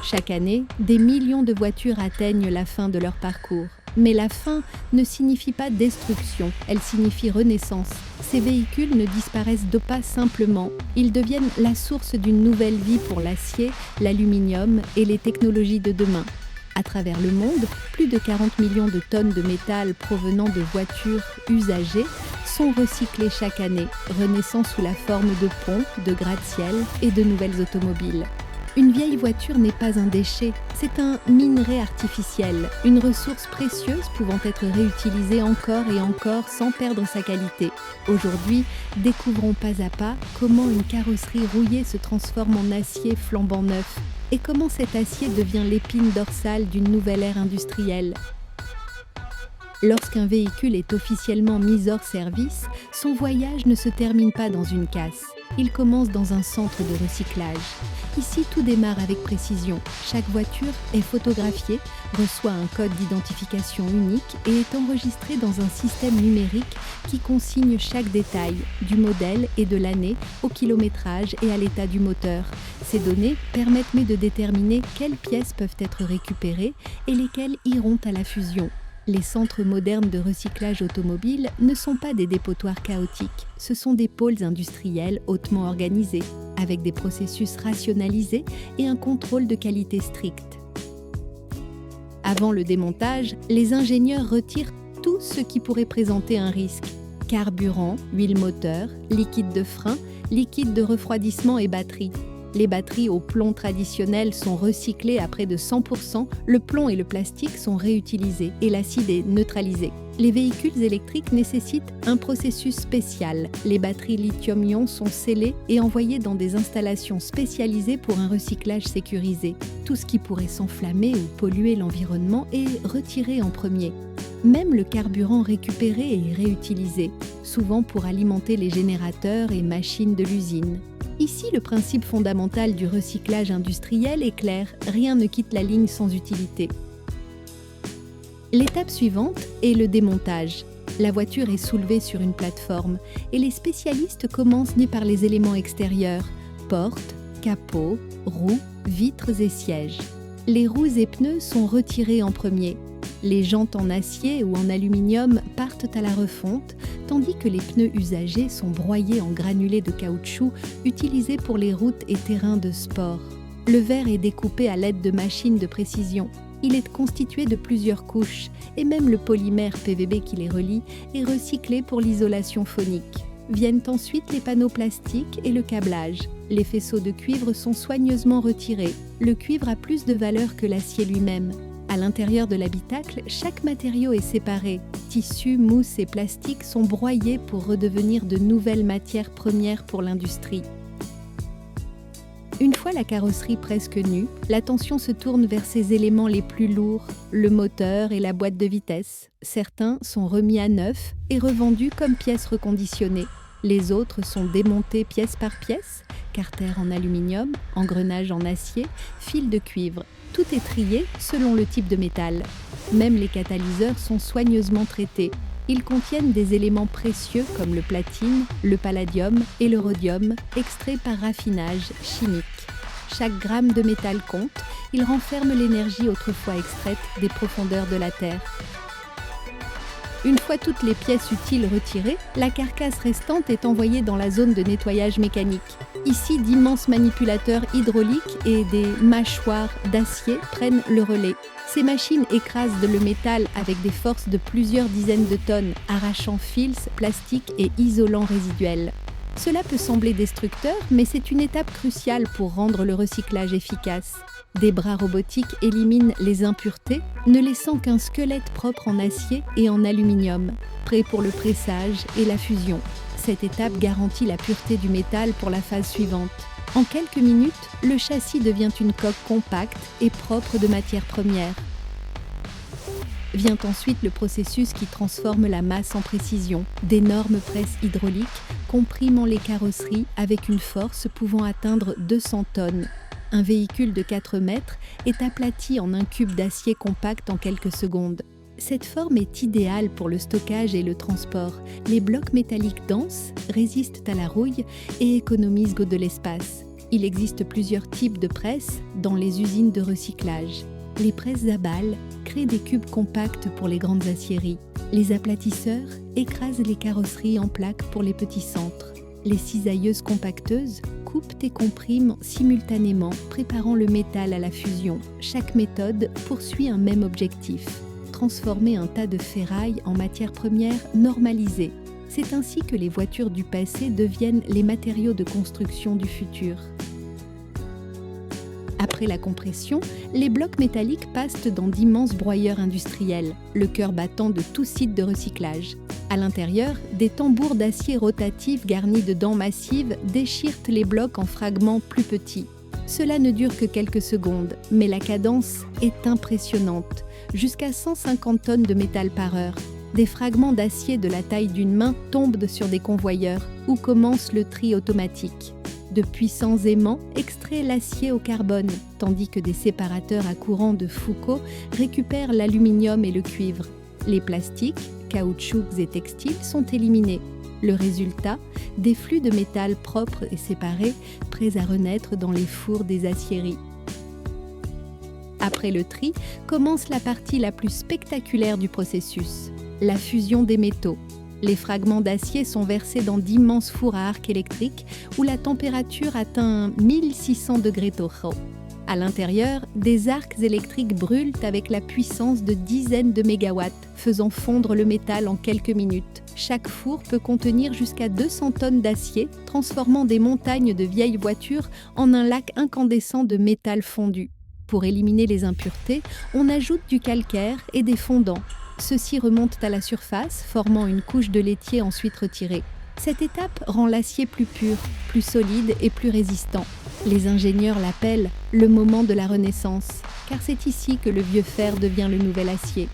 Chaque année, des millions de voitures atteignent la fin de leur parcours. Mais la fin ne signifie pas destruction, elle signifie renaissance. Ces véhicules ne disparaissent pas simplement, ils deviennent la source d'une nouvelle vie pour l'acier, l'aluminium et les technologies de demain. À travers le monde, plus de 40 millions de tonnes de métal provenant de voitures usagées sont recyclées chaque année, renaissant sous la forme de ponts, de gratte-ciel et de nouvelles automobiles. Une vieille voiture n'est pas un déchet, c'est un minerai artificiel, une ressource précieuse pouvant être réutilisée encore et encore sans perdre sa qualité. Aujourd'hui, découvrons pas à pas comment une carrosserie rouillée se transforme en acier flambant neuf et comment cet acier devient l'épine dorsale d'une nouvelle ère industrielle. Lorsqu'un véhicule est officiellement mis hors service, son voyage ne se termine pas dans une casse. Il commence dans un centre de recyclage. Ici, tout démarre avec précision. Chaque voiture est photographiée, reçoit un code d'identification unique et est enregistrée dans un système numérique qui consigne chaque détail, du modèle et de l'année au kilométrage et à l'état du moteur. Ces données permettent de déterminer quelles pièces peuvent être récupérées et lesquelles iront à la fusion. Les centres modernes de recyclage automobile ne sont pas des dépotoirs chaotiques, ce sont des pôles industriels hautement organisés, avec des processus rationalisés et un contrôle de qualité strict. Avant le démontage, les ingénieurs retirent tout ce qui pourrait présenter un risque. Carburant, huile moteur, liquide de frein, liquide de refroidissement et batterie. Les batteries au plomb traditionnelles sont recyclées à près de 100%, le plomb et le plastique sont réutilisés et l'acide est neutralisé. Les véhicules électriques nécessitent un processus spécial. Les batteries lithium-ion sont scellées et envoyées dans des installations spécialisées pour un recyclage sécurisé. Tout ce qui pourrait s'enflammer ou polluer l'environnement est retiré en premier. Même le carburant récupéré est réutilisé, souvent pour alimenter les générateurs et machines de l'usine. Ici, le principe fondamental du recyclage industriel est clair, rien ne quitte la ligne sans utilité. L'étape suivante est le démontage. La voiture est soulevée sur une plateforme et les spécialistes commencent par les éléments extérieurs, portes, capot, roues, vitres et sièges. Les roues et pneus sont retirés en premier. Les jantes en acier ou en aluminium partent à la refonte, tandis que les pneus usagés sont broyés en granulés de caoutchouc utilisés pour les routes et terrains de sport. Le verre est découpé à l'aide de machines de précision. Il est constitué de plusieurs couches et même le polymère PVB qui les relie est recyclé pour l'isolation phonique. Viennent ensuite les panneaux plastiques et le câblage. Les faisceaux de cuivre sont soigneusement retirés. Le cuivre a plus de valeur que l'acier lui-même. À l'intérieur de l'habitacle, chaque matériau est séparé. Tissus, mousse et plastique sont broyés pour redevenir de nouvelles matières premières pour l'industrie. Une fois la carrosserie presque nue, l'attention se tourne vers ses éléments les plus lourds, le moteur et la boîte de vitesse. Certains sont remis à neuf et revendus comme pièces reconditionnées. Les autres sont démontés pièce par pièce, carter en aluminium, engrenage en acier, fil de cuivre. Tout est trié selon le type de métal. Même les catalyseurs sont soigneusement traités. Ils contiennent des éléments précieux comme le platine, le palladium et le rhodium, extraits par raffinage chimique. Chaque gramme de métal compte, il renferme l'énergie autrefois extraite des profondeurs de la Terre. Une fois toutes les pièces utiles retirées, la carcasse restante est envoyée dans la zone de nettoyage mécanique. Ici, d'immenses manipulateurs hydrauliques et des mâchoires d'acier prennent le relais. Ces machines écrasent le métal avec des forces de plusieurs dizaines de tonnes, arrachant fils, plastiques et isolants résiduels. Cela peut sembler destructeur, mais c'est une étape cruciale pour rendre le recyclage efficace. Des bras robotiques éliminent les impuretés, ne laissant qu'un squelette propre en acier et en aluminium, prêt pour le pressage et la fusion. Cette étape garantit la pureté du métal pour la phase suivante. En quelques minutes, le châssis devient une coque compacte et propre de matières premières. Vient ensuite le processus qui transforme la masse en précision. D'énormes presses hydrauliques compriment les carrosseries avec une force pouvant atteindre 200 tonnes. Un véhicule de 4 mètres est aplati en un cube d'acier compact en quelques secondes. Cette forme est idéale pour le stockage et le transport. Les blocs métalliques denses résistent à la rouille et économisent de l'espace. Il existe plusieurs types de presses dans les usines de recyclage. Les presses à balles créent des cubes compacts pour les grandes aciéries. Les aplatisseurs écrasent les carrosseries en plaques pour les petits centres. Les cisailleuses compacteuses coupent et compriment simultanément, préparant le métal à la fusion. Chaque méthode poursuit un même objectif: transformer un tas de ferraille en matière première normalisée. C'est ainsi que les voitures du passé deviennent les matériaux de construction du futur. Après la compression, les blocs métalliques passent dans d'immenses broyeurs industriels, le cœur battant de tout site de recyclage. À l'intérieur, des tambours d'acier rotatifs garnis de dents massives déchirent les blocs en fragments plus petits. Cela ne dure que quelques secondes, mais la cadence est impressionnante, jusqu'à 150 tonnes de métal par heure. Des fragments d'acier de la taille d'une main tombent sur des convoyeurs, où commence le tri automatique. De puissants aimants extraient l'acier au carbone, tandis que des séparateurs à courant de Foucault récupèrent l'aluminium et le cuivre. Les plastiques, caoutchoucs et textiles sont éliminés. Le résultat, des flux de métal propres et séparés, prêts à renaître dans les fours des aciéries. Après le tri, commence la partie la plus spectaculaire du processus: la fusion des métaux. Les fragments d'acier sont versés dans d'immenses fours à arc électrique où la température atteint 1600 degrés Celsius. À l'intérieur, des arcs électriques brûlent avec la puissance de dizaines de mégawatts, faisant fondre le métal en quelques minutes. Chaque four peut contenir jusqu'à 200 tonnes d'acier, transformant des montagnes de vieilles voitures en un lac incandescent de métal fondu. Pour éliminer les impuretés, on ajoute du calcaire et des fondants. Ceux-ci remontent à la surface, formant une couche de laitier ensuite retirée. Cette étape rend l'acier plus pur, plus solide et plus résistant. Les ingénieurs l'appellent « le moment de la Renaissance », car c'est ici que le vieux fer devient le nouvel acier.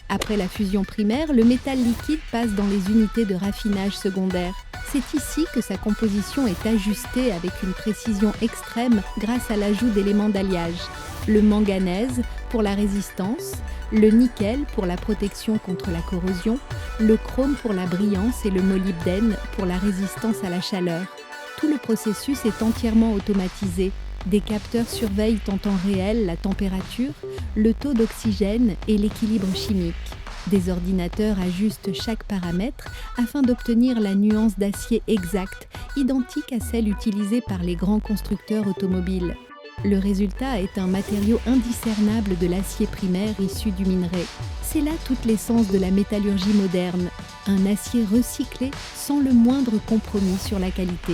Après la fusion primaire, le métal liquide passe dans les unités de raffinage secondaire. C'est ici que sa composition est ajustée avec une précision extrême grâce à l'ajout d'éléments d'alliage. Le manganèse pour la résistance, le nickel pour la protection contre la corrosion, le chrome pour la brillance et le molybdène pour la résistance à la chaleur. Tout le processus est entièrement automatisé. Des capteurs surveillent en temps réel la température, le taux d'oxygène et l'équilibre chimique. Des ordinateurs ajustent chaque paramètre afin d'obtenir la nuance d'acier exacte, identique à celle utilisée par les grands constructeurs automobiles. Le résultat est un matériau indiscernable de l'acier primaire issu du minerai. C'est là toute l'essence de la métallurgie moderne, un acier recyclé sans le moindre compromis sur la qualité.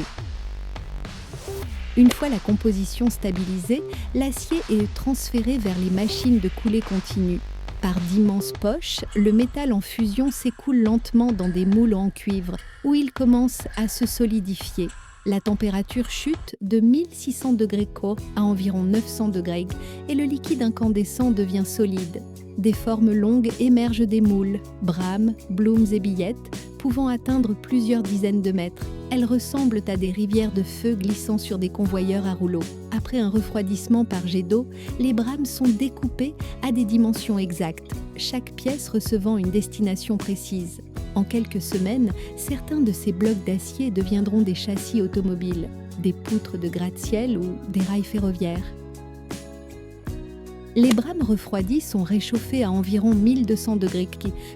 Une fois la composition stabilisée, l'acier est transféré vers les machines de coulée continue. Par d'immenses poches, le métal en fusion s'écoule lentement dans des moules en cuivre, où il commence à se solidifier. La température chute de 1600 degrés Celsius à environ 900 degrés et le liquide incandescent devient solide. Des formes longues émergent des moules, brames, blooms et billettes, pouvant atteindre plusieurs dizaines de mètres. Elles ressemblent à des rivières de feu glissant sur des convoyeurs à rouleaux. Après un refroidissement par jet d'eau, les brames sont découpées à des dimensions exactes, chaque pièce recevant une destination précise. En quelques semaines, certains de ces blocs d'acier deviendront des châssis automobiles, des poutres de gratte-ciel ou des rails ferroviaires. Les brames refroidies sont réchauffées à environ 1200 degrés,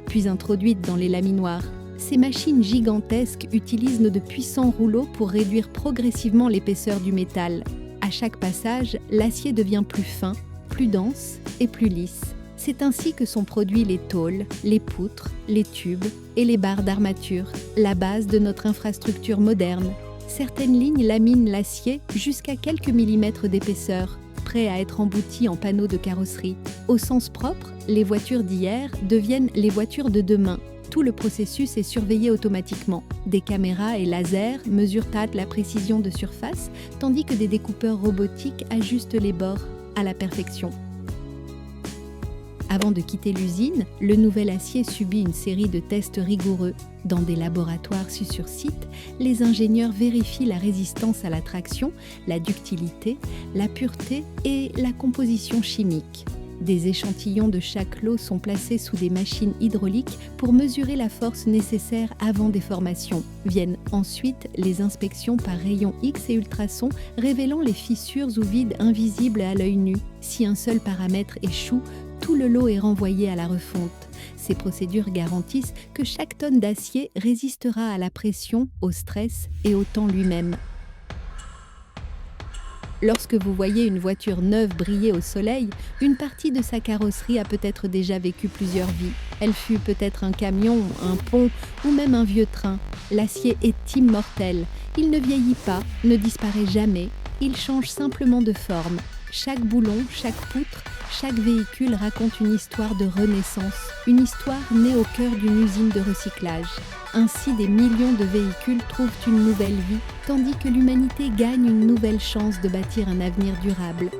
puis introduites dans les laminoirs. Ces machines gigantesques utilisent de puissants rouleaux pour réduire progressivement l'épaisseur du métal. À chaque passage, l'acier devient plus fin, plus dense et plus lisse. C'est ainsi que sont produits les tôles, les poutres, les tubes et les barres d'armature, la base de notre infrastructure moderne. Certaines lignes laminent l'acier jusqu'à quelques millimètres d'épaisseur, prêts à être emboutis en panneaux de carrosserie. Au sens propre, les voitures d'hier deviennent les voitures de demain. Tout le processus est surveillé automatiquement. Des caméras et lasers mesurent la précision de surface, tandis que des découpeurs robotiques ajustent les bords à la perfection. Avant de quitter l'usine, le nouvel acier subit une série de tests rigoureux. Dans des laboratoires sur site, les ingénieurs vérifient la résistance à la traction, la ductilité, la pureté et la composition chimique. Des échantillons de chaque lot sont placés sous des machines hydrauliques pour mesurer la force nécessaire avant déformation. Viennent ensuite les inspections par rayons X et ultrasons révélant les fissures ou vides invisibles à l'œil nu. Si un seul paramètre échoue, tout le lot est renvoyé à la refonte. Ces procédures garantissent que chaque tonne d'acier résistera à la pression, au stress et au temps lui-même. Lorsque vous voyez une voiture neuve briller au soleil, une partie de sa carrosserie a peut-être déjà vécu plusieurs vies. Elle fut peut-être un camion, un pont ou même un vieux train. L'acier est immortel. Il ne vieillit pas, ne disparaît jamais. Il change simplement de forme. Chaque boulon, chaque poutre, chaque véhicule raconte une histoire de renaissance, une histoire née au cœur d'une usine de recyclage. Ainsi, des millions de véhicules trouvent une nouvelle vie, tandis que l'humanité gagne une nouvelle chance de bâtir un avenir durable.